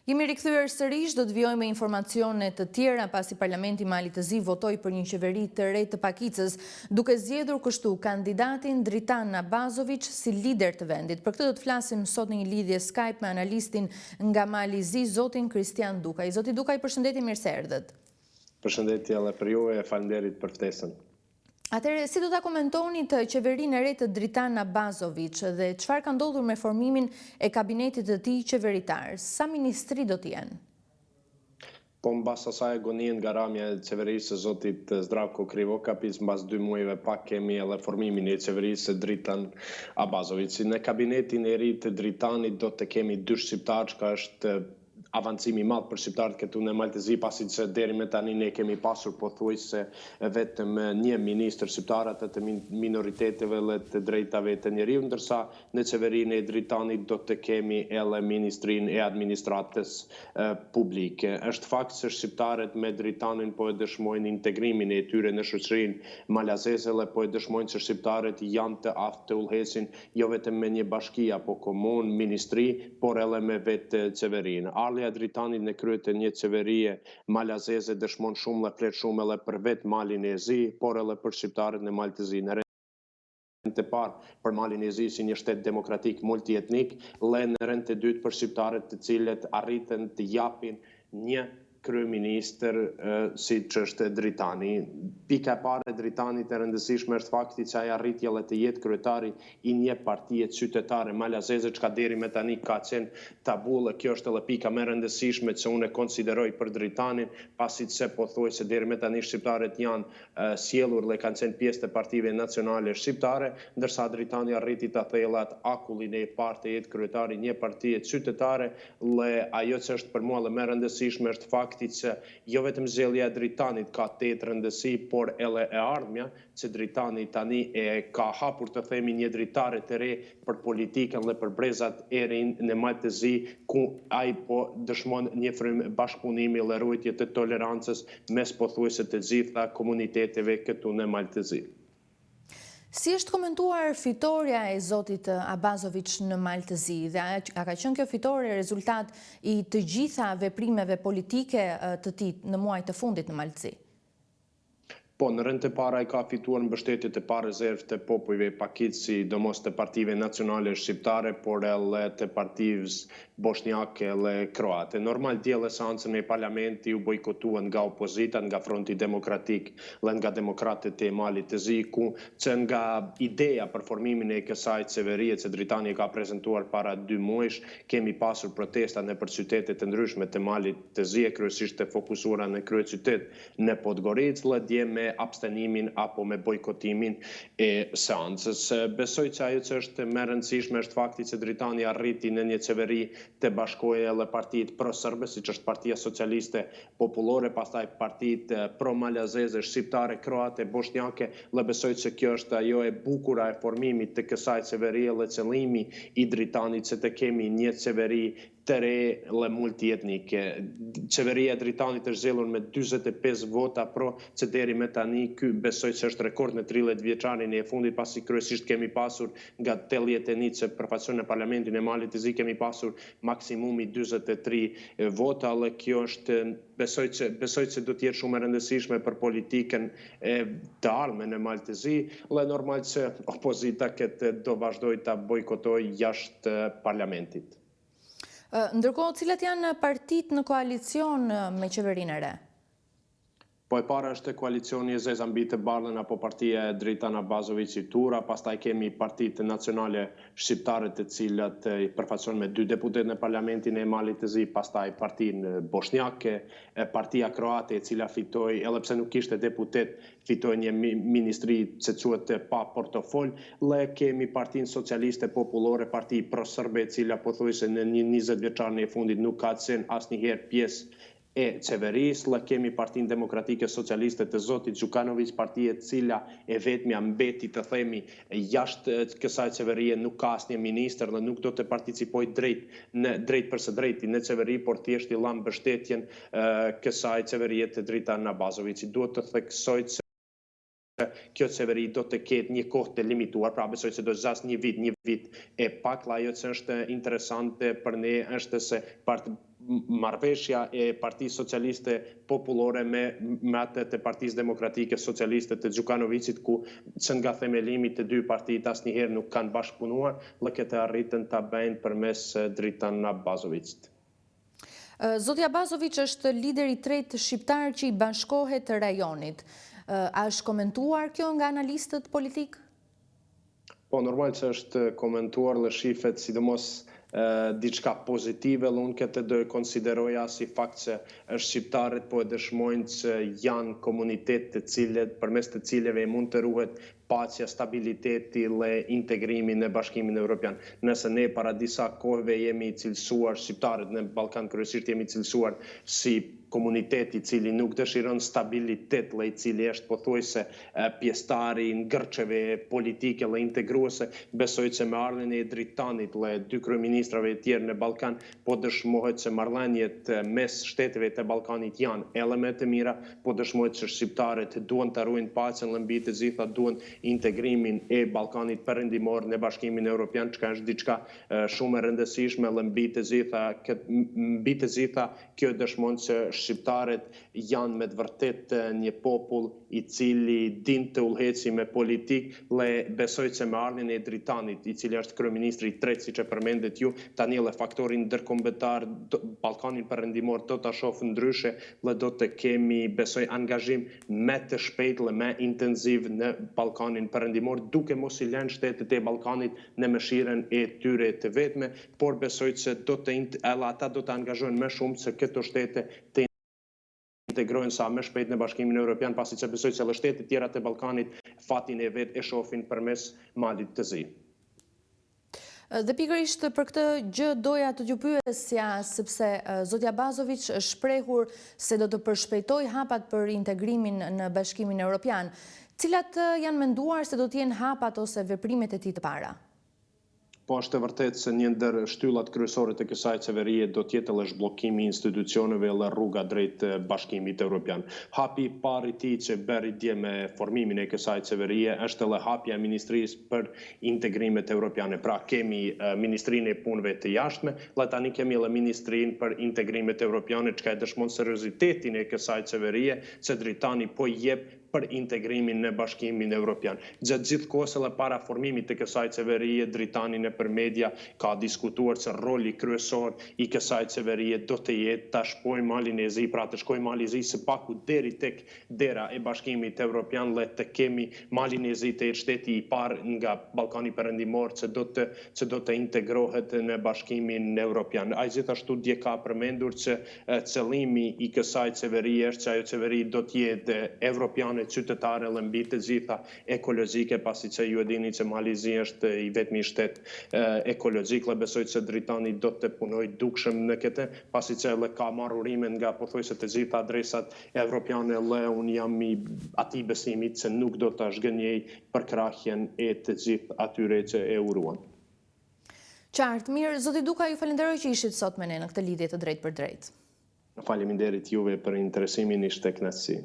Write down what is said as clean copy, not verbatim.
Jemi rikthyer sërish, do të vjojmë me informacione të tjera pasi Parlamenti Mali të Zi votoi për një qeveri të re të pakicës, duke zgjedhur kështu kandidatin Dritan Abazović si lider të vendit. Për këtë do të flasim sot në një lidhje Skype me analistin nga Mali Zi, zotin Kristian Dukaj. Zoti Dukaj, përshëndetje, mirë se erdhët. Përshëndetje edhe për ju e falënderit për ftesën. Atëherë, si do ta komentoni të qeverinë e re të Dritan Abazović dhe çfarë ka ndodhur me formimin e kabinetit të tij qeveritar? Sa ministri do të jenë? Po mbas asaj agonin nga ramja e qeverisë së zotit Zdravko Krivokapis, mbas 2 muajve pak kemi edhe formimin e qeverisë së Dritan Abazović. Në kabinetin e ri të Dritanit do të kemi 2 shqiptarë, që është avancimi i madh për shqiptarët këtu në Malë të Zi, pasi që deri me tani ne kemi pasur pothuajse vetëm një ministër shqiptar atë të minoriteteve dhe të drejtave të njeriu, ndërsa në qeverinë e Dritanit do të kemi edhe ministrinë e administratës publike. Është fakt se shqiptarët me Dritanin po e dëshmojnë integrimin e tyre në shoqërinë malazeze dhe po e dëshmojnë se shqiptarët janë të aftë të udhëhesin jo vetëm me një bashki apo komunë, ministri, por edhe me vetë qeverinë. Ardhja e Dritanit në krye të një qeverie malazeze dëshmon shumë dhe flet shumë edhe për vetë Malin e Zi, por edhe për shqiptarët në Malë të Zi. Në rend të parë për Malin e Zi si një shtet demokratik multietnik, dhe në rend të dytë për shqiptarët të cilët arritën të japin një kryeministër si që është Dritani. Pika e parë e Dritanit e rëndësishme është fakti që ai arriti edhe të jetë kryetari i një partie qytetare malazeze, çka deri me tani ka qenë tabu, dhe kjo është edhe pika më e rëndësishme që unë e konsideroj për Dritanin, pasi që pothuajse deri me tani shqiptarët janë sjellur dhe kanë qenë pjesë të partive nacionale shqiptare, ndërsa Dritani arriti ta thellat akullin e parë të jetë kryetari një partie qytetare, dhe ajo që është për mua dhe më e rëndësishme është fakti që jo vetëm zgjedhja e Dritanit ka tetë rëndësi, por edhe e ardhmja, që Dritani tani e ka hapur të themi një dritare të re për politikën dhe për brezat e rinj në Malë të Zi, ku ai po dëshmon një frym bashkëpunimi dhe ruajtje të tolerancës mes pothuajse të gjitha komuniteteve këtu në Malë të Zi. Si është komentuar fitoria e zotit Abazović në Malë të Zi dhe a ka qenë kjo fitore rezultat i të gjitha veprimeve politike të tij në muajt të fundit në Malë të Zi? Po, në rend të para ai ka fituar mbështetjet e pa rezervë të popujve pakicë, sidomos të partive nacionale shqiptare, por edhe të partive bosnjake dhe kroate. Normal diellë seancën e parlamentit u bojkotuan nga opozita, nga Fronti Demokratik dhe nga demokratët e Malit të Zi, ku që nga ideja për formimin e kësaj qeverie që Dritani ka prezantuar para 2 muajsh, kemi pasur protesta nëpër qytete të ndryshme të Malit të Zi, kryesisht të fokusuara në kryeqytet në Podgoricë, dhe dje me abstenimin apo me bojkotimin e seancës. Besoj që ajo që është më e rëndësishme është fakti që Dritani arriti në një qeveri të bashkojë edhe partitë pro-serbe, siç është Partia Socialiste Popullore, pastaj partitë pro-malazeze, shqiptare, kroate, bosnjake, dhe besoj që kjo është ajo e bukura e formimit të kësaj qeverie dhe qëllimi i Dritanit që të kemi një qeveri të re dhe multietnike. Qeveria e Dritanit është zgjedhur me 45 vota pro, që deri me tani ky besoj që është rekord në 30 vjeçarin e fundit, pasi kryesisht kemi pasur nga 81 që përfaqësojnë në Parlamentin e Malit të Zi, kemi pasur maksimumi 43 vota, dhe kjo është besoj që do të jetë shumë e rëndësishme për politikën e të ardhmen në Malë të Zi, dhe normal që opozita do vazhdojë ta bojkotojë jashtë parlamentit. Ndërkohë, cilat janë partitë në koalicion me qeverinë e re? Po e para është koalicioni e Zeza mbi të bardhën apo partia e Dritan Abazović i Tura, pastaj kemi partitë nacionale shqiptare të cilat përfaqësojnë me 2 deputet në Parlamentin e Malit të Zi, pastaj partinë bosnjake, partia kroate e cila fitoi, edhe pse nuk ishte deputet, fitoi një ministri që quhet pa portofol, dhe kemi partinë socialiste popullore, parti pro-serbe, e cila pothuajse në një 20 vjeçarin e fundit nuk ka qenë asnjëherë pjesë e qeverisë, dhe kemi Partinë Demokratike Socialiste të zotit Gjukanović, partia e cila e vetmja mbeti të themi jashtë kësaj qeverie, nuk ka asnjë ministër dhe nuk do të participojë drejt për së drejti në qeveri, por thjesht i dha mbështetjen kësaj qeverie të Dritan Abazović. Duhet të theksoj që kjo qeveri do të ketë një kohë të limituar, pra besoj se do të zgjasë një vit e pak, dhe ajo që është interesante për ne është se marrëveshja e Partisë Socialiste Popullore me atë të Partisë Demokratike Socialiste të Gjukanovićit, ku që nga themelimi të dy partitë asnjëherë nuk kanë bashkëpunuar, dhe këtë arritën ta bëjnë përmes Dritan Abazovicit. Zoti Abazović është lideri i tretë shqiptar që i bashkohet rajonit. A është komentuar kjo nga analistët politik? Po, normal që është komentuar dhe shifet sidomos diçka pozitive, unë këtë do e konsideroja si fakt që shqiptarët po e dëshmojnë që janë komunitet të cilët, përmes të cilëve mund të ruhet paqja, stabiliteti dhe integrimi në Bashkimin Evropian. Nëse ne para disa kohëve jemi cilësuar, shqiptarët në Ballkan kryesisht jemi cilësuar si komuniteti i cili nuk dëshiron stabilitet dhe i cili është pothuajse pjesëtari i ngërçeve politike dhe integruese, besoj që me ardhjen e Dritanit dhe dy kryeministrave të tjerë në Ballkan po dëshmohet që marrëdhëniet mes shteteve të Ballkanit janë edhe të mira, po dëshmohet që shqiptarët duan të ruajnë paqen dhe mbi të gjitha duan integrimin e Ballkanit perëndimor në Bashkimin Evropian, që është diçka shumë e rëndësishme dhe mbi të gjitha kjo dëshmon që shqiptarët janë me të vërtet një popull i cili din të udhëheci me politik dhe besoj që me ardhjen e Dritanit, i cili është kryeministri i tretë siç e përmendet ju, tani edhe faktorin ndërkombëtar Ballkanin perëndimor do ta shohë ndryshe dhe do të kemi, besoj, angazhim më të shpejtë dhe më intensiv në Ballkanin perëndimor, duke mos i lënë shtetet e Ballkanit në mëshirën e tyre të vetme, por besoj që ata do të angazhohen më shumë se këto shtete të integrojnë sa më shpejt në Bashkimin Evropian, pasi që besoj që edhe shtetet tjera të Ballkanit fatin e vet e shohin përmes Malit të Zi. Dhe pikërisht për këtë gjë doja të ju pyesja, sepse zoti Abazović është shprehur se do të përshpejtoj hapat për integrimin në Bashkimin Evropian. Cilat janë menduar se do të jenë hapat ose veprimet e tij të para? Po është e vërtetë se një ndër shtyllat kryesore të kësaj qeverie do të jetë edhe zhbllokimi i institucioneve dhe rruga drejt Bashkimit Evropian. Hapi i parë i tij që bëri dje me formimin e kësaj qeverie është edhe hapja e Ministrisë për Integrimet Evropiane. Pra kemi Ministrinë e Punëve të Jashtme, dhe tani kemi edhe Ministrinë për Integrimet Evropiane, që e dëshmon seriozitetin e kësaj qeverie që Dritani po jep për integrimin në Bashkimin Evropian. Gjatë gjithë kohës edhe para formimit të kësaj qeverie, Dritani nëpër media ka diskutuar se roli kryesor i kësaj qeverie do të jetë ta shpojë Malin e Zi, pra të shkojë Mali i Zi së paku deri tek dera e Bashkimit Evropian dhe të kemi Malin e Zi të jetë shteti i parë nga Ballkani perëndimor që do të integrohet në Bashkimin Evropian. Ai gjithashtu dje ka përmendur që qëllimi i kësaj qeverie është që ajo qeveri do të jetë evropiane, qytetare dhe mbi të gjitha ekologjike, pasi që ju e dini që Mali i Zi është i vetmi shtet ekologjik, dhe besoj që Dritani do të punoj dukshëm në këtë, pasi që edhe ka marrë urime nga pothuajse të gjitha adresat evropiane dhe unë jam i atij besimit që nuk do të zhgënjej për krahjen e të gjithë atyre që e uruan. Qartë, mirë, zoti Duka, ju falenderoj që ishit sot me ne në këtë lidhje të drejtë për drejtë. Faleminderit juve për interesimin, ishte kënaqësi.